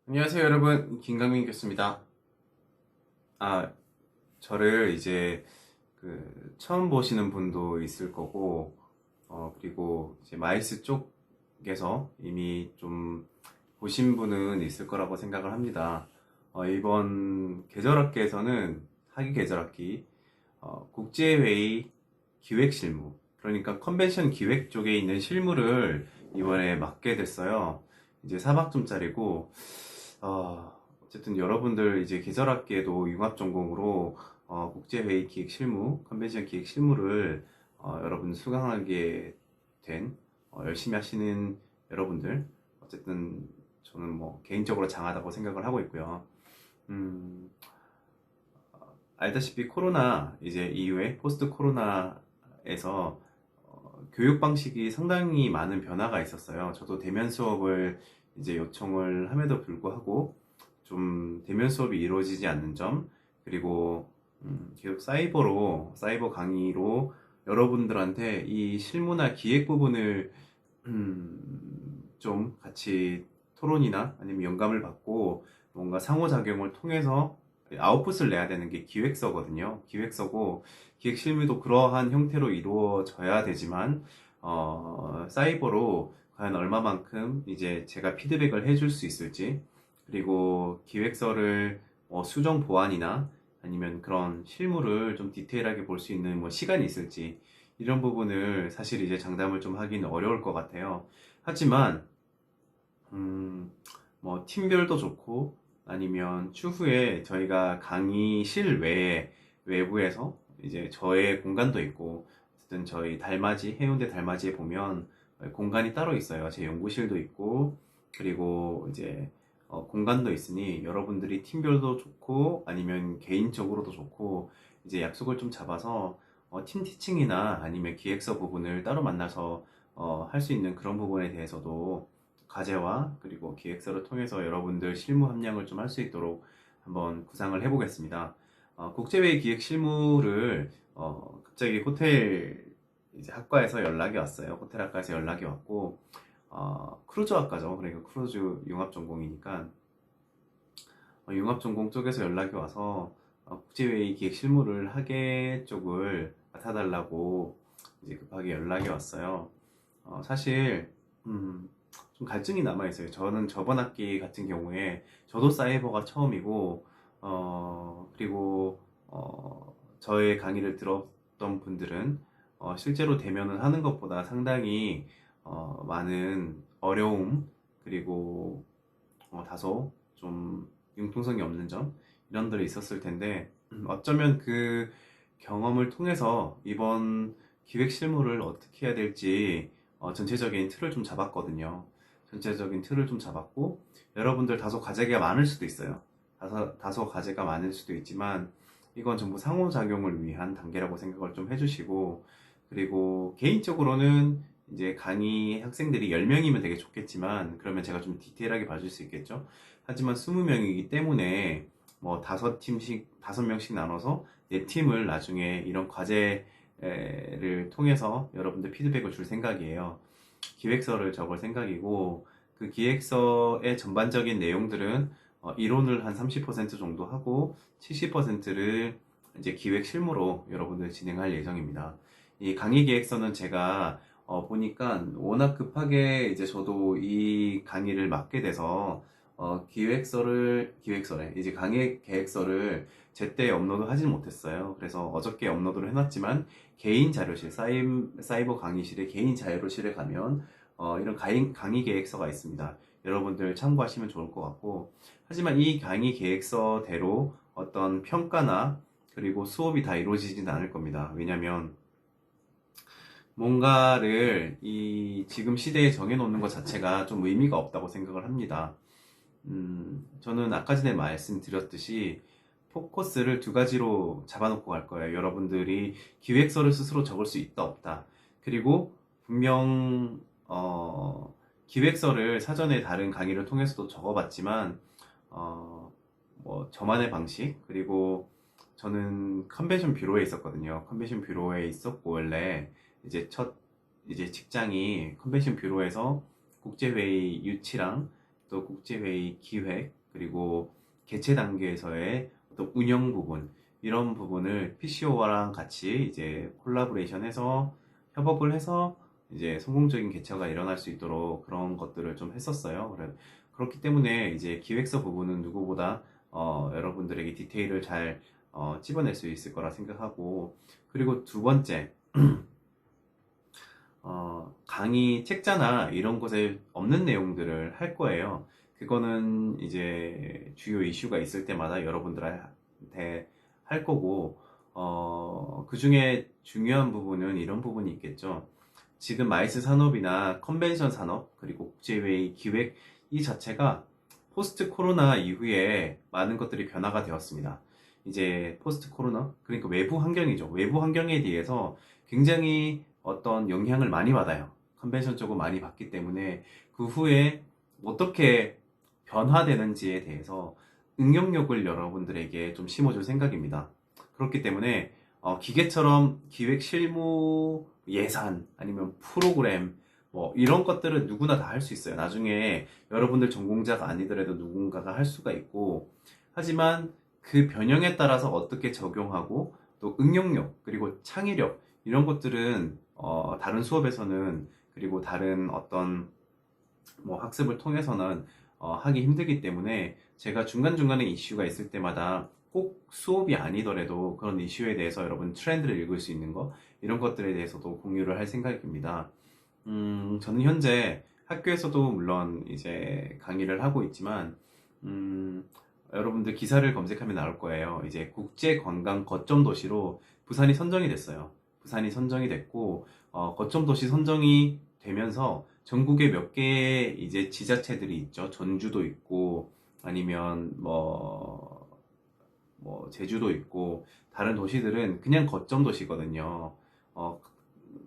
안녕하세요 여러분, 김강민 교수입니다. 아, 저를 이제 처음 보시는 분도 있을 거고, 그리고 이제 마이스 쪽에서 이미 좀 보신 분은 있을 거라고 생각을 합니다. 이번 계절학기에서는 학위 계절학기 국제회의 기획실무, 그러니까 컨벤션 기획 쪽에 있는 실무를 이번에 맡게 됐어요. 이제 4박점짜리고, 어쨌든 여러분들 이제 계절학기에도 융합전공으로 국제회의 기획 실무, 컨벤션 기획 실무를 여러분 수강하게 된 열심히 하시는 여러분들, 어쨌든 저는 뭐 개인적으로 장하다고 생각을 하고 있고요. 음, 알다시피 코로나 이제 이후에 포스트 코로나에서 교육 방식이 상당히 많은 변화가 있었어요. 저도 대면 수업을 이제 요청을 함에도 불구하고 좀 대면 수업이 이루어지지 않는 점, 그리고 계속 사이버 강의로 여러분들한테 이 실무나 기획 부분을 좀 같이 토론이나 아니면 영감을 받고 뭔가 상호작용을 통해서 아웃풋을 내야 되는 게 기획서거든요. 기획서고 기획 실무도 그러한 형태로 이루어져야 되지만 사이버로 과연 얼마만큼 이제 제가 피드백을 해줄 수 있을지, 그리고 기획서를 수정 보완이나 아니면 그런 실무를 좀 디테일하게 볼 수 있는 뭐 시간이 있을지, 이런 부분을 사실 이제 장담을 좀 하기는 어려울 것 같아요. 하지만 뭐 팀별도 좋고 아니면 추후에 저희가 강의실 외에 외부에서 이제 저의 공간도 있고, 어쨌든 저희 달맞이 해운대 달맞이에 보면 공간이 따로 있어요. 제 연구실도 있고, 그리고 이제 공간도 있으니 여러분들이 팀별도 좋고 아니면 개인적으로도 좋고 이제 약속을 좀 잡아서 팀 티칭이나 아니면 기획서 부분을 따로 만나서 할 수 있는 그런 부분에 대해서도 과제와 그리고 기획서를 통해서 여러분들 실무 함량을 좀 할 수 있도록 한번 구상을 해보겠습니다. 국제회의 기획 실무를 갑자기 호텔 이제 학과에서 연락이 왔어요. 호텔 학과에서 연락이 왔고, 크루즈 학과죠. 그러니까 크루즈 융합 전공이니까 융합 전공 쪽에서 연락이 와서 국제회의 기획 실무를 학예 쪽을 맡아달라고 이제 급하게 연락이 왔어요. 사실 좀 갈증이 남아 있어요. 저는 저번 학기 같은 경우에 저도 사이버가 처음이고, 그리고 저의 강의를 들었던 분들은 실제로 대면을 하는 것보다 상당히 많은 어려움, 그리고 다소 좀 융통성이 없는 점, 이런 들이 있었을 텐데, 어쩌면 그 경험을 통해서 이번 기획 실무를 어떻게 해야 될지 전체적인 틀을 좀 잡았거든요. 전체적인 틀을 좀 잡았고, 여러분들 다소 과제가 많을 수도 있어요. 다소 과제가 많을 수도 있지만, 이건 전부 상호작용을 위한 단계라고 생각을 좀 해주시고, 그리고 개인적으로는 이제 강의 학생들이 10명이면 되게 좋겠지만, 그러면 제가 좀 디테일하게 봐줄 수 있겠죠? 하지만 20명이기 때문에 뭐 5팀씩, 5명씩 나눠서 4팀을 나중에 이런 과제를 통해서 여러분들 피드백을 줄 생각이에요. 기획서를 적을 생각이고, 그 기획서의 전반적인 내용들은 이론을 한 30% 정도 하고 70%를 이제 기획 실무로 여러분들 진행할 예정입니다. 이 강의 계획서는 제가 보니까 워낙 급하게 이제 저도 이 강의를 맡게 돼서 기획서래 이제 강의 계획서를 제때 업로드 하진 못했어요. 그래서 어저께 업로드를 해놨지만 개인 자료실, 사이버 강의실의 개인 자료실에 가면 이런 강의 계획서가 있습니다. 여러분들 참고하시면 좋을 것 같고, 하지만 이 강의 계획서대로 어떤 평가나 그리고 수업이 다 이루어지진 않을 겁니다. 왜냐면 뭔가를 이 지금 시대에 정해놓는 것 자체가 좀 의미가 없다고 생각을 합니다. 저는 아까 전에 말씀드렸듯이 포커스를 두 가지로 잡아놓고 갈 거예요. 여러분들이 기획서를 스스로 적을 수 있다, 없다. 그리고 분명, 기획서를 사전에 다른 강의를 통해서도 적어봤지만, 뭐, 저만의 방식, 그리고 저는 컨벤션 뷰로에 있었거든요. 컨벤션 뷰로에 있었고, 원래, 이제 이제 직장이 컨벤션 뷰로에서 국제회의 유치랑 또 국제회의 기획, 그리고 개최 단계에서의 어떤 운영 부분, 이런 부분을 PCO랑 같이 이제 콜라보레이션해서 협업을 해서 이제 성공적인 개최가 일어날 수 있도록 그런 것들을 좀 했었어요. 그렇기 때문에 이제 기획서 부분은 누구보다 여러분들에게 디테일을 잘 찝어낼 수 있을 거라 생각하고, 그리고 두 번째, 강의 책자나 이런 곳에 없는 내용들을 할 거예요. 그거는 이제 주요 이슈가 있을 때마다 여러분들한테 할 거고, 그 중에 중요한 부분은 이런 부분이 있겠죠. 지금 마이스 산업이나 컨벤션 산업, 그리고 국제회의 기획 이 자체가 포스트 코로나 이후에 많은 것들이 변화가 되었습니다. 이제 포스트 코로나, 그러니까 외부 환경이죠. 외부 환경에 대해서 굉장히 어떤 영향을 많이 받아요. 컨벤션 쪽은 많이 받기 때문에 그 후에 어떻게 변화되는지에 대해서 응용력을 여러분들에게 좀 심어줄 생각입니다. 그렇기 때문에 기계처럼 기획 실무 예산 아니면 프로그램 뭐 이런 것들은 누구나 다 할 수 있어요. 나중에 여러분들 전공자가 아니더라도 누군가가 할 수가 있고, 하지만 그 변형에 따라서 어떻게 적용하고 또 응용력 그리고 창의력 이런 것들은 다른 수업에서는, 그리고 다른 어떤 뭐 학습을 통해서는 하기 힘들기 때문에 제가 중간중간에 이슈가 있을 때마다 꼭 수업이 아니더라도 그런 이슈에 대해서 여러분 트렌드를 읽을 수 있는 거, 이런 것들에 대해서도 공유를 할 생각입니다. 저는 현재 학교에서도 물론 이제 강의를 하고 있지만, 음, 여러분들 기사를 검색하면 나올 거예요. 이제 국제관광 거점 도시로 부산이 선정이 됐어요. 부산이 선정이 됐고, 거점 도시 선정이 되면서 전국에 몇 개의 이제 지자체들이 있죠. 전주도 있고, 아니면 제주도 있고, 다른 도시들은 그냥 거점 도시거든요. 어,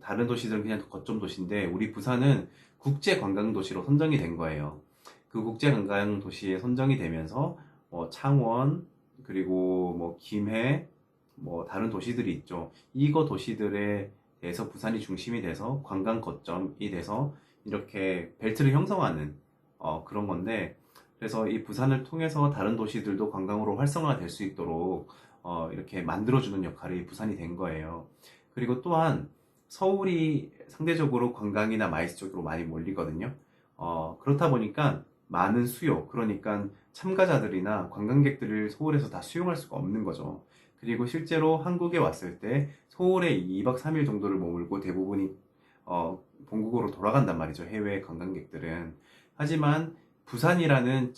다른 도시들은 그냥 거점 도시인데, 우리 부산은 국제관광도시로 선정이 된 거예요. 그 국제관광도시에 선정이 되면서, 창원, 그리고 김해, 다른 도시들이 있죠. 이거 도시들에 대해서 부산이 중심이 돼서 관광 거점이 돼서 이렇게 벨트를 형성하는 그런 건데, 그래서 이 부산을 통해서 다른 도시들도 관광으로 활성화될 수 있도록 이렇게 만들어주는 역할이 부산이 된 거예요. 그리고 또한 서울이 상대적으로 관광이나 마이스 쪽으로 많이 몰리거든요. 그렇다 보니까 많은 수요, 그러니까 참가자들이나 관광객들을 서울에서 다 수용할 수가 없는 거죠. 그리고 실제로 한국에 왔을 때 서울에 2박 3일 정도를 머물고 대부분이 본국으로 돌아간단 말이죠. 해외 관광객들은. 하지만 부산이라는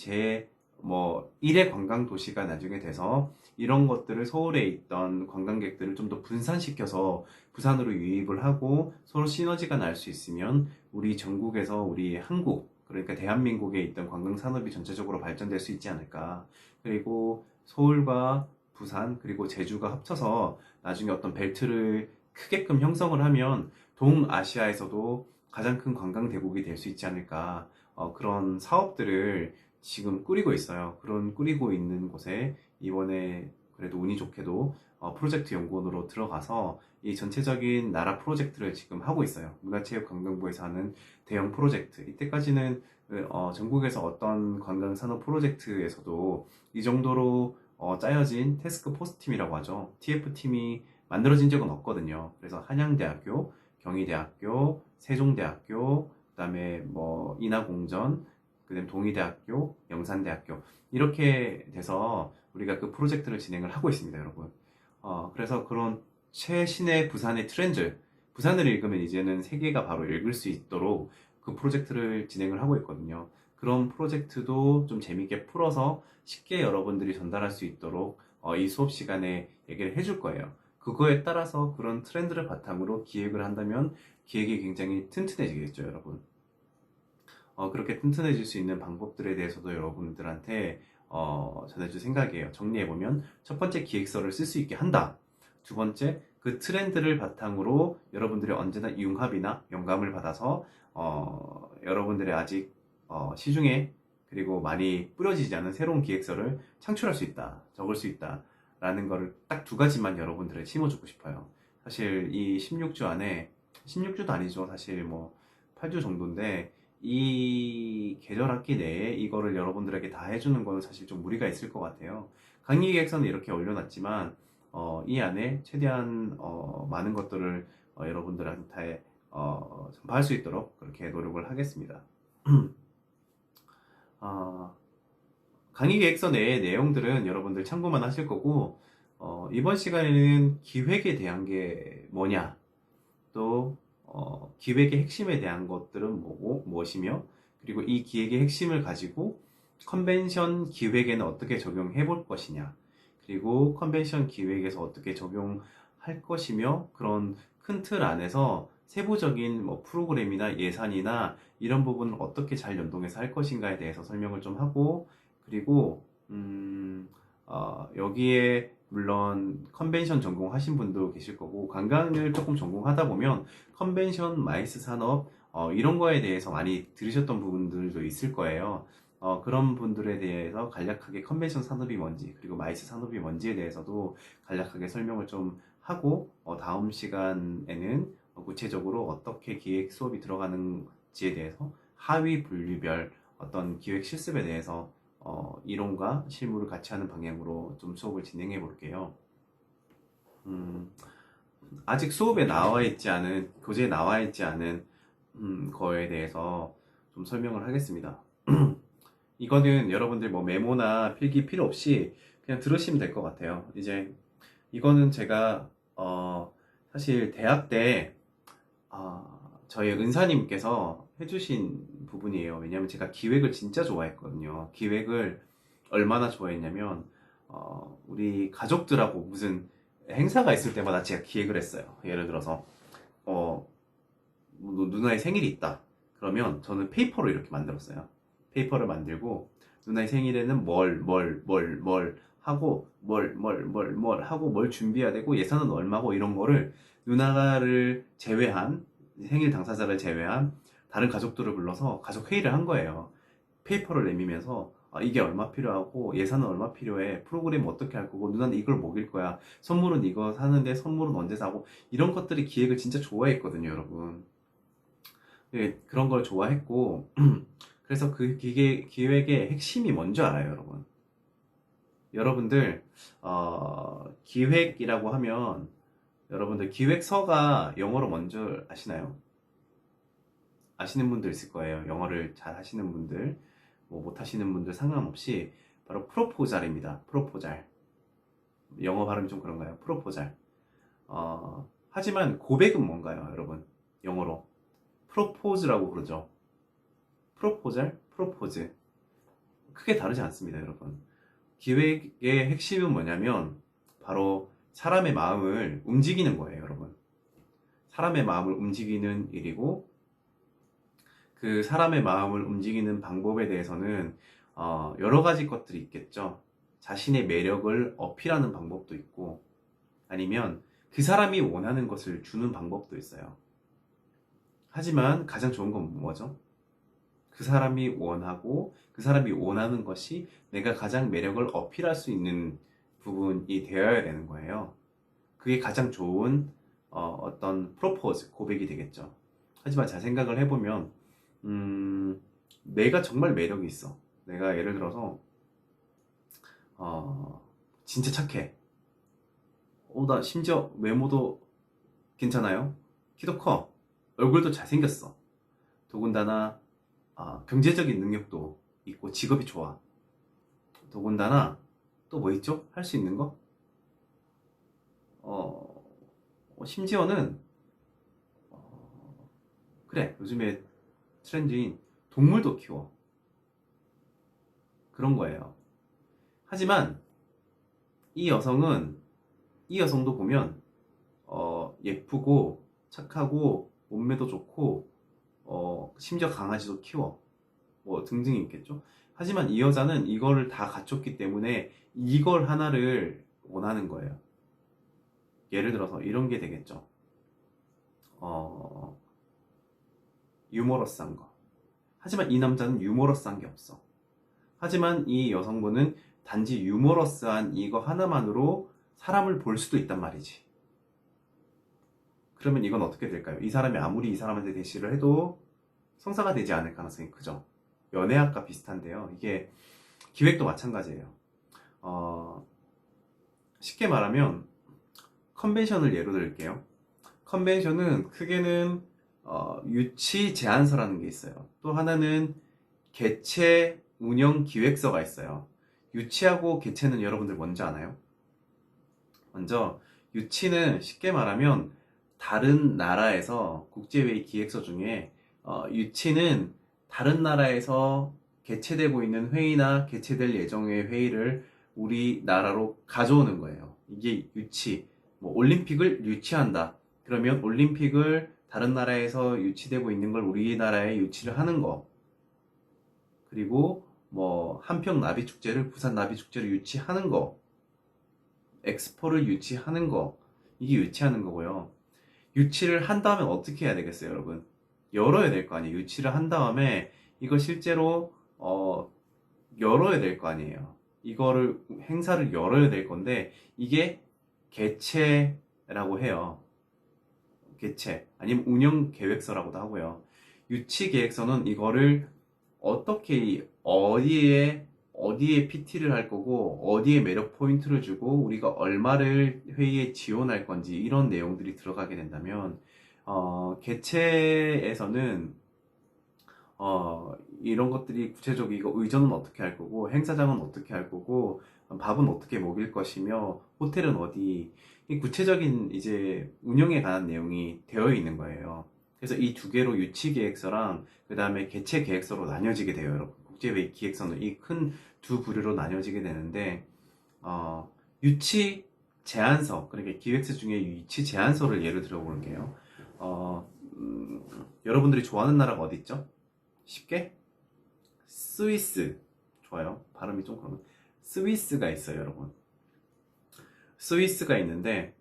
일의 관광 도시가 나중에 돼서 이런 것들을 서울에 있던 관광객들을 좀 더 분산시켜서 부산으로 유입을 하고 서로 시너지가 날 수 있으면 우리 전국에서 우리 한국, 그러니까 대한민국에 있던 관광 산업이 전체적으로 발전될 수 있지 않을까. 그리고 서울과 부산 그리고 제주가 합쳐서 나중에 어떤 벨트를 크게끔 형성을 하면 동아시아에서도 가장 큰 관광 대국이 될 수 있지 않을까. 그런 사업들을 지금 꾸리고 있어요. 그런 꾸리고 있는 곳에 이번에 그래도 운이 좋게도 프로젝트 연구원으로 들어가서 이 전체적인 나라 프로젝트를 지금 하고 있어요. 문화체육관광부에서 하는 대형 프로젝트. 이때까지는 전국에서 어떤 관광산업 프로젝트에서도 이 정도로 짜여진 태스크 포스 팀이라고 하죠. TF팀이 만들어진 적은 없거든요. 그래서 한양대학교, 경희대학교, 세종대학교, 그다음에 인하공전, 그다음 동의대학교, 영산대학교 이렇게 돼서 우리가 그 프로젝트를 진행을 하고 있습니다, 여러분. 그래서 그런 최신의 부산의 트렌드, 부산을 읽으면 이제는 세계가 바로 읽을 수 있도록 그 프로젝트를 진행을 하고 있거든요. 그런 프로젝트도 좀 재밌게 풀어서 쉽게 여러분들이 전달할 수 있도록 이 수업 시간에 얘기를 해줄 거예요. 그거에 따라서 그런 트렌드를 바탕으로 기획을 한다면 기획이 굉장히 튼튼해지겠죠, 여러분. 그렇게 튼튼해질 수 있는 방법들에 대해서도 여러분들한테 전해줄 생각이에요. 정리해보면 첫 번째, 기획서를 쓸 수 있게 한다. 두 번째, 그 트렌드를 바탕으로 여러분들이 언제나 융합이나 영감을 받아서 여러분들의 아직 시중에 그리고 많이 뿌려지지 않은 새로운 기획서를 창출할 수 있다, 적을 수 있다 라는 거를 딱 두 가지만 여러분들에게 심어주고 싶어요. 사실 이 16주 안에, 16주도 아니죠, 사실 8주 정도인데 이 계절 학기 내에 이거를 여러분들에게 다 해주는 거는 사실 좀 무리가 있을 것 같아요. 강의 계획서는 이렇게 올려놨지만 이 안에 최대한 많은 것들을 여러분들한테 전파할 수 있도록 그렇게 노력을 하겠습니다. 어, 강의 계획서 내의 내용들은 여러분들 참고만 하실 거고 이번 시간에는 기획에 대한 게 뭐냐, 또 기획의 핵심에 대한 것들은 뭐고 무엇이며, 그리고 이 기획의 핵심을 가지고 컨벤션 기획에는 어떻게 적용해 볼 것이냐, 그리고 컨벤션 기획에서 어떻게 적용할 것이며, 그런 큰 틀 안에서 세부적인 뭐 프로그램이나 예산이나 이런 부분을 어떻게 잘 연동해서 할 것인가에 대해서 설명을 좀 하고, 그리고 여기에 물론 컨벤션 전공하신 분도 계실 거고, 관광을 조금 전공하다 보면 컨벤션, 마이스 산업 이런 거에 대해서 많이 들으셨던 부분들도 있을 거예요. 그런 분들에 대해서 간략하게 컨벤션 산업이 뭔지, 그리고 마이스 산업이 뭔지에 대해서도 간략하게 설명을 좀 하고, 다음 시간에는 구체적으로 어떻게 기획 수업이 들어가는지에 대해서 하위 분류별 어떤 기획 실습에 대해서 이론과 실무를 같이 하는 방향으로 좀 수업을 진행해 볼게요. 아직 수업에 나와 있지 않은, 교재에 나와 있지 않은 거에 대해서 좀 설명을 하겠습니다. 이거는 여러분들 뭐 메모나 필기 필요 없이 그냥 들으시면 될 것 같아요. 이제 이거는 제가 사실 대학 때 저희 은사님께서 해주신 부분이에요. 왜냐면 제가 기획을 진짜 좋아했거든요. 기획을 얼마나 좋아했냐면 우리 가족들하고 무슨 행사가 있을 때마다 제가 기획을 했어요. 예를 들어서 누나의 생일이 있다. 그러면 저는 페이퍼로 이렇게 만들었어요. 페이퍼를 만들고 누나의 생일에는 뭘 하고 뭘 하고 뭘 준비해야 되고 예산은 얼마고 이런 거를 누나를 제외한, 생일 당사자를 제외한 다른 가족들을 불러서 가족 회의를 한 거예요. 페이퍼를 내미면서 이게 얼마 필요하고 예산은 얼마 필요해, 프로그램 어떻게 할 거고, 누나는 이걸 먹일 거야, 선물은 이거 사는데 선물은 언제 사고, 이런 것들이 기획을 진짜 좋아했거든요, 여러분. 네, 그런 걸 좋아했고 그래서 그 기획의 핵심이 뭔지 알아요, 여러분? 여러분들 기획이라고 하면 여러분들 기획서가 영어로 뭔지 아시나요? 아시는 분들 있을 거예요. 영어를 잘 하시는 분들, 뭐 못 하시는 분들 상관없이 바로 프로포잘입니다. 프로포잘. 영어 발음이 좀 그런가요? 프로포잘. 하지만 고백은 뭔가요, 여러분? 영어로 프로포즈라고 그러죠. 프로포잘, 프로포즈. 크게 다르지 않습니다, 여러분. 기획의 핵심은 뭐냐면 바로 사람의 마음을 움직이는 거예요, 여러분. 사람의 마음을 움직이는 일이고, 그 사람의 마음을 움직이는 방법에 대해서는 여러 가지 것들이 있겠죠. 자신의 매력을 어필하는 방법도 있고, 아니면 그 사람이 원하는 것을 주는 방법도 있어요. 하지만 가장 좋은 건 뭐죠? 그 사람이 원하고 그 사람이 원하는 것이 내가 가장 매력을 어필할 수 있는 부분이 되어야 되는 거예요. 그게 가장 좋은 어떤 프로포즈, 고백이 되겠죠. 하지만 잘 생각을 해보면 내가 정말 매력이 있어. 내가 예를 들어서 진짜 착해. 나 심지어 외모도 괜찮아요. 키도 커. 얼굴도 잘생겼어. 더군다나 경제적인 능력도 있고 직업이 좋아. 더군다나 또 뭐 있죠? 할 수 있는 거? 심지어는 그래, 요즘에 트렌드인 동물도 키워. 그런 거예요. 하지만 이 여성도 보면 예쁘고 착하고 몸매도 좋고 심지어 강아지도 키워. 뭐 등등이 있겠죠. 하지만 이 여자는 이거를 다 갖췄기 때문에 이걸 하나를 원하는 거예요. 예를 들어서 이런 게 되겠죠. 유머러스한 거. 하지만 이 남자는 유머러스한 게 없어. 하지만 이 여성분은 단지 유머러스한 이거 하나만으로 사람을 볼 수도 있단 말이지. 그러면 이건 어떻게 될까요? 이 사람이 아무리 이 사람한테 대시를 해도 성사가 되지 않을 가능성이 크죠. 연예학과 비슷한데요. 이게 기획도 마찬가지예요. 쉽게 말하면 컨벤션을 예로 들게요. 컨벤션은 크게는 유치 제안서라는 게 있어요. 또 하나는 개최 운영 기획서가 있어요. 유치하고 개최는 여러분들 뭔지 아나요? 먼저 유치는 쉽게 말하면 다른 나라에서 국제회의 기획서 중에 유치는 다른 나라에서 개최되고 있는 회의나 개최될 예정의 회의를 우리나라로 가져오는 거예요. 이게 유치. 뭐 올림픽을 유치한다. 그러면 올림픽을 다른 나라에서 유치되고 있는 걸 우리나라에 유치를 하는 거. 그리고 뭐 한평 나비 축제를 부산 나비 축제를 유치하는 거. 엑스포를 유치하는 거. 이게 유치하는 거고요. 유치를 한 다음에 어떻게 해야 되겠어요, 여러분? 열어야 될 거 아니에요. 유치를 한 다음에 이거 실제로 열어야 될 거 아니에요. 이거를 행사를 열어야 될 건데 이게 개최라고 해요. 개최 아니면 운영 계획서라고도 하고요. 유치 계획서는 이거를 어떻게 어디에 PT를 할 거고 어디에 매력 포인트를 주고 우리가 얼마를 회의에 지원할 건지 이런 내용들이 들어가게 된다면 개최에서는 이런 것들이 구체적이고 의전은 어떻게 할 거고 행사장은 어떻게 할 거고 밥은 어떻게 먹일 것이며 호텔은 어디 이 구체적인 이제 운영에 관한 내용이 되어 있는 거예요. 그래서 이 두 개로 유치 계획서랑 그 다음에 개최 계획서로 나뉘어지게 돼요, 여러분. 국제회의 기획서는 이 큰 두 부류로 나뉘어지게 되는데 유치 제안서 그러니까 기획서 중에 유치 제안서를 예를 들어 볼게요. 여러분들이 좋아하는 나라가 어디 있죠? 쉽게 스위스. 좋아요. 발음이 좀 그러면 스위스가 있어요, 여러분. 스위스가 있는데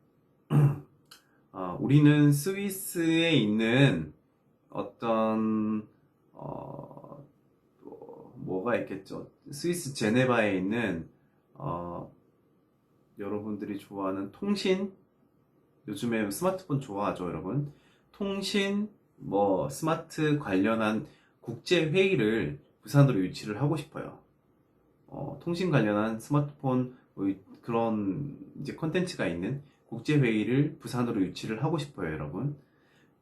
우리는 스위스에 있는 어떤 뭐가 있겠죠. 스위스 제네바에 있는 여러분들이 좋아하는 통신, 요즘에 스마트폰 좋아하죠, 여러분. 통신 뭐 스마트 관련한 국제 회의를 부산으로 유치를 하고 싶어요. 통신 관련한 스마트폰 뭐 그런 이제 컨텐츠가 있는 국제 회의를 부산으로 유치를 하고 싶어요, 여러분.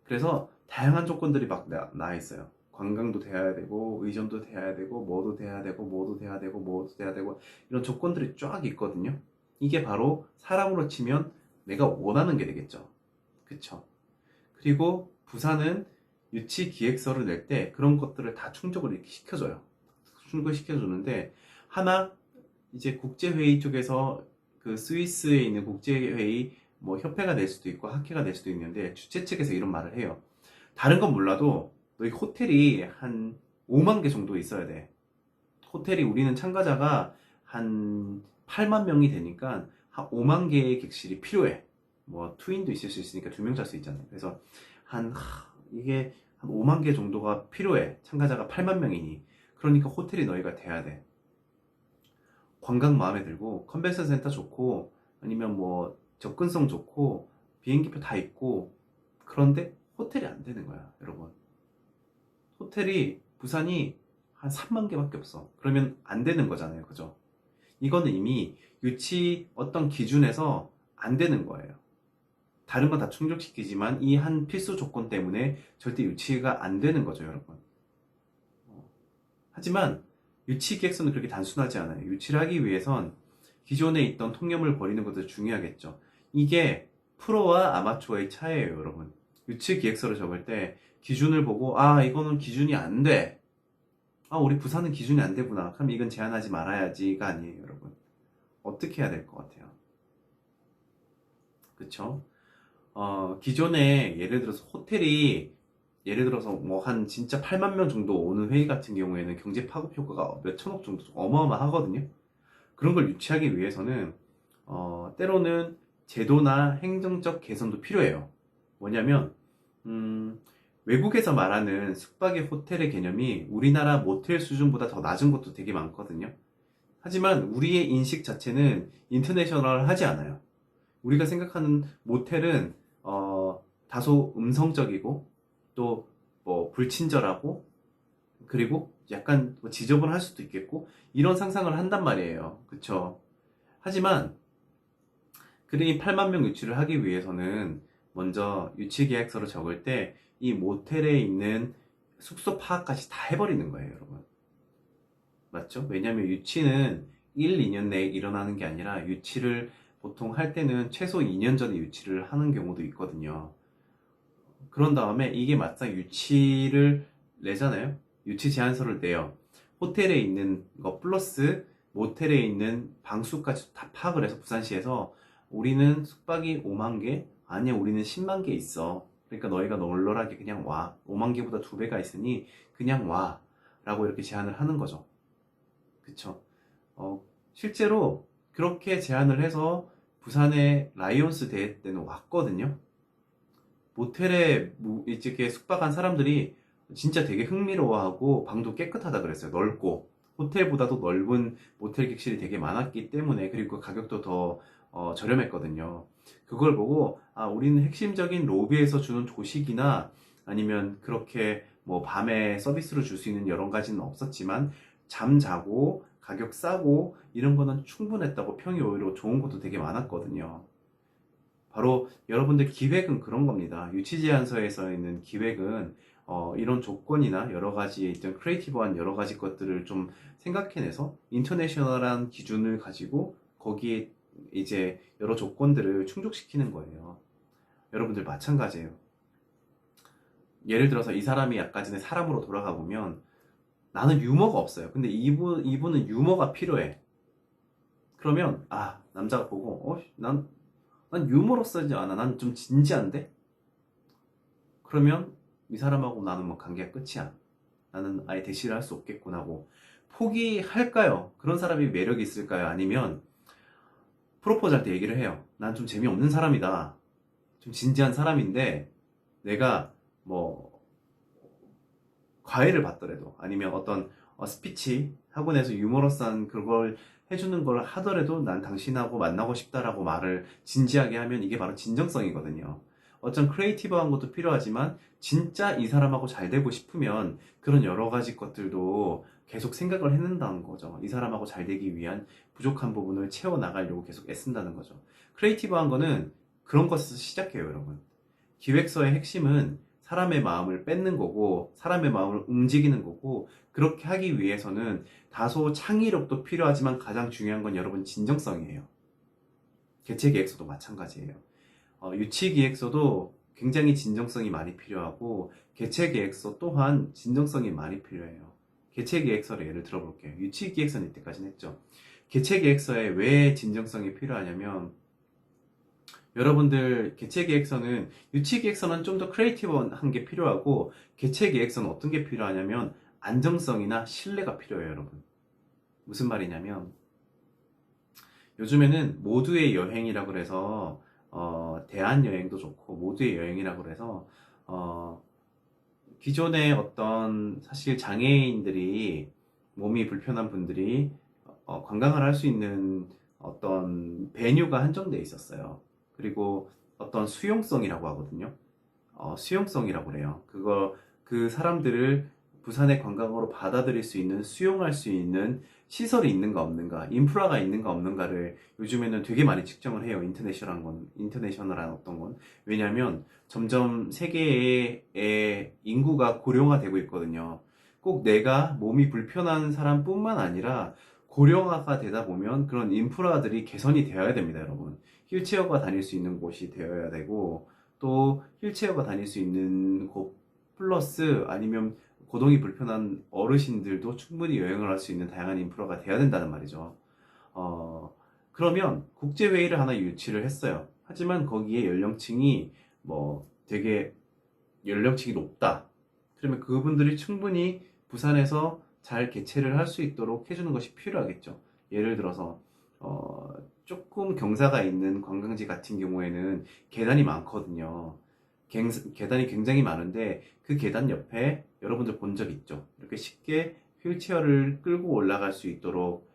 그래서 다양한 조건들이 막 나와 있어요. 관광도 돼야 되고 의전도 돼야 되고 뭐도 돼야 되고 뭐도 돼야 되고 뭐도 돼야 되고 이런 조건들이 쫙 있거든요. 이게 바로 사람으로 치면 내가 원하는 게 되겠죠. 그쵸? 그리고 부산은 유치 기획서를 낼 때 그런 것들을 다 충족을 이렇게 시켜줘요. 충족시켜주는데 하나 이제 국제회의 쪽에서 그 스위스에 있는 국제회의 뭐 협회가 될 수도 있고 학회가 될 수도 있는데 주최 측에서 이런 말을 해요. 다른 건 몰라도 너희 호텔이 한 5만 개 정도 있어야 돼. 호텔이 우리는 참가자가 한 8만 명이 되니까 한 5만 개의 객실이 필요해. 뭐 투인도 있을 수 있으니까 2명 잘 수 있잖아요. 그래서 이게 한 5만 개 정도가 필요해. 참가자가 8만 명이니. 그러니까 호텔이 너희가 돼야 돼. 관광 마음에 들고 컨벤션 센터 좋고 아니면 뭐 접근성 좋고 비행기표 다 있고 그런데 호텔이 안 되는 거야, 여러분. 호텔이 부산이 한 3만 개밖에 없어. 그러면 안 되는 거잖아요, 그죠? 이거는 이미 유치 어떤 기준에서 안 되는 거예요. 다른 건 다 충족시키지만 이 한 필수 조건 때문에 절대 유치가 안 되는 거죠, 여러분. 하지만 유치 계획서는 그렇게 단순하지 않아요. 유치를 하기 위해선 기존에 있던 통념을 버리는 것도 중요하겠죠. 이게 프로와 아마추어의 차이예요, 여러분. 유치 기획서를 적을 때 기준을 보고 이거는 기준이 안 돼. 우리 부산은 기준이 안 되구나. 그럼 이건 제한하지 말아야지가 아니에요, 여러분. 어떻게 해야 될 것 같아요? 그쵸? 기존에 예를 들어서 호텔이 예를 들어서 뭐 한 진짜 8만 명 정도 오는 회의 같은 경우에는 경제 파급 효과가 몇 천억 정도 어마어마하거든요. 그런 걸 유치하기 위해서는 때로는 제도나 행정적 개선도 필요해요. 뭐냐면 외국에서 말하는 숙박의 호텔의 개념이 우리나라 모텔 수준보다 더 낮은 것도 되게 많거든요. 하지만 우리의 인식 자체는 인터내셔널 하지 않아요. 우리가 생각하는 모텔은 다소 음성적이고 또 뭐 불친절하고 그리고 약간 뭐 지저분할 수도 있겠고 이런 상상을 한단 말이에요. 그쵸? 하지만 그린이 8만 명 유치를 하기 위해서는 먼저 유치 계약서를 적을 때 이 모텔에 있는 숙소 파악까지 다 해버리는 거예요, 여러분. 맞죠? 왜냐면 유치는 1, 2년 내에 일어나는 게 아니라 유치를 보통 할 때는 최소 2년 전에 유치를 하는 경우도 있거든요. 그런 다음에 이게 막상 유치를 내잖아요. 유치 제안서를 내요. 호텔에 있는 거 플러스 모텔에 있는 방수까지 다 파악을 해서 부산시에서 우리는 숙박이 5만 개? 아니야, 우리는 10만 개 있어. 그러니까 너희가 널널하게 그냥 와. 5만 개보다 2배가 있으니 그냥 와. 라고 이렇게 제안을 하는 거죠. 그쵸? 실제로 그렇게 제안을 해서 부산의 라이온스 대회 때는 왔거든요. 모텔에 이렇게 숙박한 사람들이 진짜 되게 흥미로워하고 방도 깨끗하다 그랬어요. 넓고 호텔보다도 넓은 모텔 객실이 되게 많았기 때문에 그리고 가격도 더 저렴했거든요. 그걸 보고 아, 우리는 핵심적인 로비에서 주는 조식이나 아니면 그렇게 뭐 밤에 서비스로 줄 수 있는 여러 가지는 없었지만 잠 자고 가격 싸고 이런 거는 충분했다고 평이 오히려 좋은 것도 되게 많았거든요. 바로 여러분들 기획은 그런 겁니다. 유치 제안서에서 있는 기획은 이런 조건이나 여러 가지 있던 크리에이티브한 여러 가지 것들을 좀 생각해내서 인터내셔널한 기준을 가지고 거기에 이제 여러 조건들을 충족시키는 거예요. 여러분들 마찬가지예요. 예를 들어서 이 사람이 아까 전에 사람으로 돌아가 보면 나는 유머가 없어요. 근데 이분은 유머가 필요해. 그러면 아 남자가 보고 난 유머러스하지 않아. 난 좀 진지한데? 그러면 이 사람하고 나는 뭐 관계가 끝이야. 나는 아예 대시를 할 수 없겠구나 하고 포기할까요? 그런 사람이 매력이 있을까요? 아니면 프로포즈 할 때 얘기를 해요. 난 좀 재미없는 사람이다. 좀 진지한 사람인데 내가 뭐 과외를 받더라도 아니면 어떤 스피치 학원에서 유머러스한 그걸 해주는 걸 하더라도 난 당신하고 만나고 싶다라고 말을 진지하게 하면 이게 바로 진정성이거든요. 어떤 크리에이티브한 것도 필요하지만 진짜 이 사람하고 잘 되고 싶으면 그런 여러 가지 것들도 계속 생각을 해낸다는 거죠. 이 사람하고 잘 되기 위한 부족한 부분을 채워나가려고 계속 애쓴다는 거죠. 크리에이티브한 거는 그런 것에서 시작해요, 여러분. 기획서의 핵심은 사람의 마음을 뺏는 거고 사람의 마음을 움직이는 거고 그렇게 하기 위해서는 다소 창의력도 필요하지만 가장 중요한 건 여러분 진정성이에요. 개최기획서도 마찬가지예요. 유치기획서도 굉장히 진정성이 많이 필요하고 개최기획서 또한 진정성이 많이 필요해요. 개최기획서를 예를 들어볼게요. 유치기획서는 이때까지는 했죠. 개최기획서에 왜 진정성이 필요하냐면 여러분들 개최계획서는 유치계획서는 좀 더 크리에이티브한 게 필요하고 개최계획서는 어떤 게 필요하냐면 안정성이나 신뢰가 필요해요, 여러분. 무슨 말이냐면 요즘에는 모두의 여행이라고 그래서 대한여행도 좋고 모두의 여행이라고 그래서 어, 기존의 어떤 사실 장애인들이 몸이 불편한 분들이 관광을 할 수 있는 어떤 베뉴가 한정돼 있었어요. 그리고 어떤 수용성이라고 하거든요. 수용성이라고 그래요. 그 사람들을 부산의 관광으로 받아들일 수 있는, 수용할 수 있는 시설이 있는가 없는가, 인프라가 있는가 없는가를 요즘에는 되게 많이 측정을 해요. 인터내셔널한 어떤 건. 왜냐면 점점 세계의 인구가 고령화되고 있거든요. 꼭 내가 몸이 불편한 사람뿐만 아니라 고령화가 되다 보면 그런 인프라들이 개선이 되어야 됩니다, 여러분. 휠체어가 다닐 수 있는 곳이 되어야 되고, 또 휠체어가 다닐 수 있는 곳 플러스 아니면 고동이 불편한 어르신들도 충분히 여행을 할 수 있는 다양한 인프라가 돼야 된다는 말이죠. 그러면 국제회의를 하나 유치를 했어요. 하지만 거기에 연령층이 뭐 되게 연령층이 높다. 그러면 그분들이 충분히 부산에서 잘 개최를 할 수 있도록 해주는 것이 필요하겠죠. 예를 들어서 조금 경사가 있는 관광지 같은 경우에는 계단이 많거든요. 계단이 굉장히 많은데 그 계단 옆에 여러분들 본 적 있죠? 이렇게 쉽게 휠체어를 끌고 올라갈 수 있도록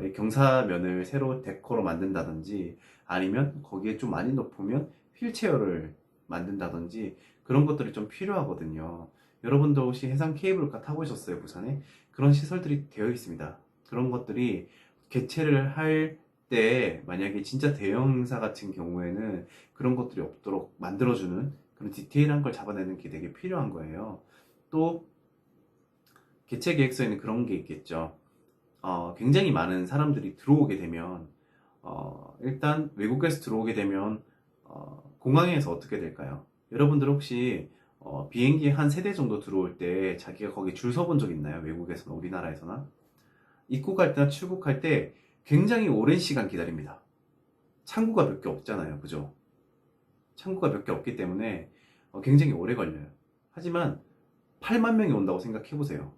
이 경사면을 새로 데코로 만든다든지 아니면 거기에 좀 많이 높으면 휠체어를 만든다든지 그런 것들이 좀 필요하거든요. 여러분도 혹시 해상 케이블카 타보셨어요? 부산에? 그런 시설들이 되어 있습니다. 그런 것들이 개최를 할 때 만약에 진짜 대형 행사 같은 경우에는 그런 것들이 없도록 만들어주는 그런 디테일한 걸 잡아내는 게 되게 필요한 거예요. 또 개최 계획서에는 그런 게 있겠죠. 굉장히 많은 사람들이 들어오게 되면 일단 외국에서 들어오게 되면 공항에서 어떻게 될까요? 여러분들 혹시 비행기 한 3대 정도 들어올 때 자기가 거기 줄 서본 적 있나요? 외국에서나 우리나라에서나? 입국할 때나 출국할 때 굉장히 오랜 시간 기다립니다. 창구가 몇 개 없잖아요. 그죠? 창구가 몇 개 없기 때문에 굉장히 오래 걸려요. 하지만 8만 명이 온다고 생각해 보세요.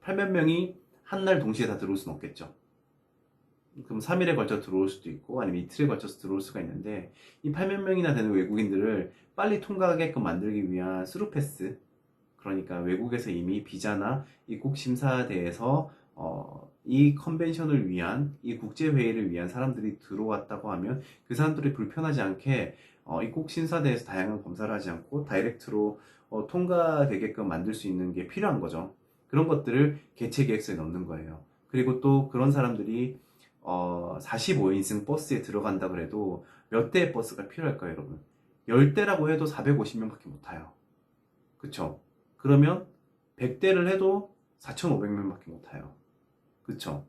8만 명이 한 날 동시에 다 들어올 수는 없겠죠. 그럼 3일에 걸쳐 들어올 수도 있고 아니면 이틀에 걸쳐서 들어올 수가 있는데 이 8만 명이나 되는 외국인들을 빨리 통과하게끔 만들기 위한 스루패스, 그러니까 외국에서 이미 비자나 입국 심사대에서 이 컨벤션을 위한 이 국제회의를 위한 사람들이 들어왔다고 하면 그 사람들이 불편하지 않게 입국 심사대에서 다양한 검사를 하지 않고 다이렉트로 통과되게끔 만들 수 있는 게 필요한 거죠. 그런 것들을 개최 계획서에 넣는 거예요. 그리고 또 그런 사람들이 45인승 버스에 들어간다 그래도 몇 대의 버스가 필요할까요, 여러분? 10대라고 해도 450명밖에 못 타요. 그쵸? 그러면 100대를 해도 4,500명밖에 못 타요. 그쵸?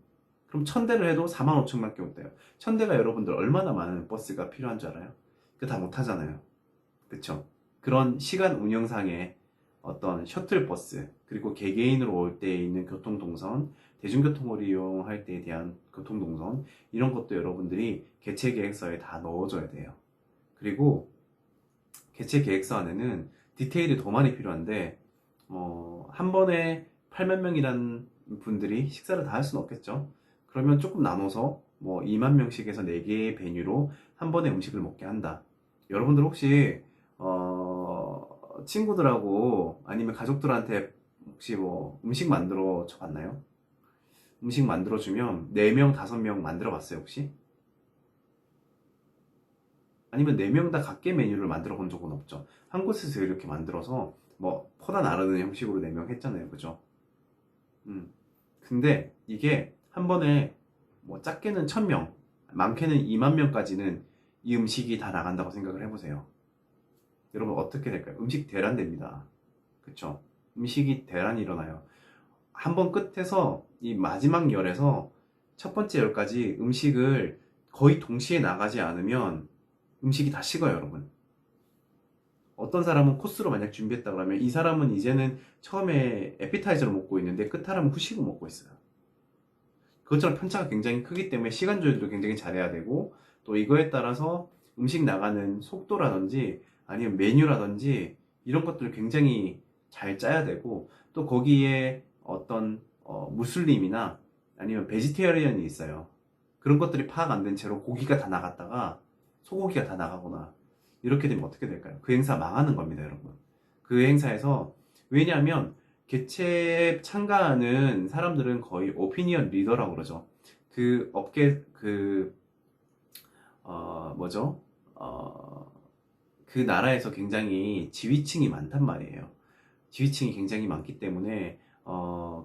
그럼 1000대를 해도 45,000명밖에 못 타요. 1000대가 여러분들 얼마나 많은 버스가 필요한 줄 알아요? 그 다 못 타잖아요. 그쵸? 그런 시간 운영상의 어떤 셔틀버스, 그리고 개개인으로 올 때 있는 교통동선, 대중교통을 이용할 때에 대한 교통동선, 이런 것도 여러분들이 개최 계획서에 다 넣어줘야 돼요. 그리고 개최 계획서 안에는 디테일이 더 많이 필요한데, 한 번에 8만 명이란 분들이 식사를 다 할 수는 없겠죠. 그러면 조금 나눠서 뭐 2만 명씩에서 4개의 베뉴로 한 번에 음식을 먹게 한다. 여러분들 혹시 친구들하고 아니면 가족들한테 혹시 뭐 음식 만들어 줘 봤나요? 음식 만들어 주면 4명, 5명 만들어 봤어요, 혹시? 아니면 4명 다 각계 메뉴를 만들어 본 적은 없죠. 한 곳에서 이렇게 만들어서 뭐 퍼다 나르는 형식으로 4명 했잖아요. 그죠? 음. 근데 이게 한 번에 뭐 작게는 1000명, 많게는 2만 명까지는 이 음식이 다 나간다고 생각을 해보세요. 여러분 어떻게 될까요? 음식 대란 됩니다. 그쵸? 음식이 대란이 일어나요. 한 번 끝에서 이 마지막 열에서 첫 번째 열까지 음식을 거의 동시에 나가지 않으면 음식이 다 식어요, 여러분. 어떤 사람은 코스로 만약 준비했다 그러면 이 사람은 이제는 처음에 에피타이저를 먹고 있는데 끝 사람은 후식을 먹고 있어요. 그것처럼 편차가 굉장히 크기 때문에 시간 조절도 굉장히 잘해야 되고 또 이거에 따라서 음식 나가는 속도라든지 아니면 메뉴라든지 이런 것들을 굉장히 잘 짜야 되고 또 거기에 어떤 무슬림이나 아니면 베지테리언이 있어요. 그런 것들이 파악 안 된 채로 고기가 다 나갔다가 소고기가 다 나가거나 이렇게 되면 어떻게 될까요? 그 행사 망하는 겁니다, 여러분. 그 행사에서 왜냐하면 개최에 참가하는 사람들은 거의 오피니언 리더라고 그러죠. 그 업계 뭐죠? 그 나라에서 굉장히 지위층이 많단 말이에요. 지위층이 굉장히 많기 때문에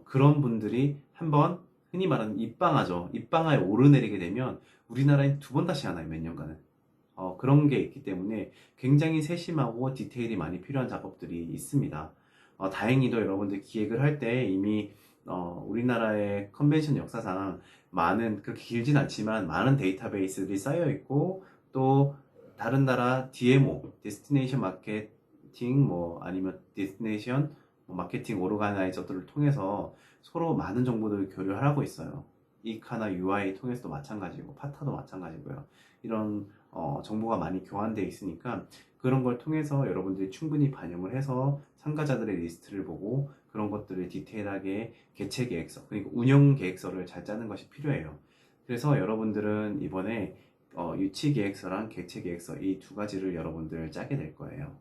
그런 분들이 한번 흔히 말하는 입방아죠. 입방아에 오르내리게 되면 우리나라에 2번 다시 하나요, 몇 년간은. 그런 게 있기 때문에 굉장히 세심하고 디테일이 많이 필요한 작업들이 있습니다. 다행히도 여러분들 기획을 할 때 이미 우리나라의 컨벤션 역사상 많은, 그렇게 길진 않지만 많은 데이터베이스들이 쌓여 있고 또 다른 나라 DMO, 데스티네이션 마케팅 뭐 아니면 데스티네이션 마케팅 오르가나이저들을 통해서 서로 많은 정보들을 교류하고 있어요. 이카나 UI 통해서도 마찬가지고 파타도 마찬가지고요. 이런 정보가 많이 교환되어 있으니까 그런 걸 통해서 여러분들이 충분히 반영을 해서 참가자들의 리스트를 보고 그런 것들을 디테일하게 개최 계획서 그리고 운영 계획서를 잘 짜는 것이 필요해요. 그래서 여러분들은 이번에 유치 계획서랑 개최 계획서 이 2가지를 여러분들 짜게 될 거예요.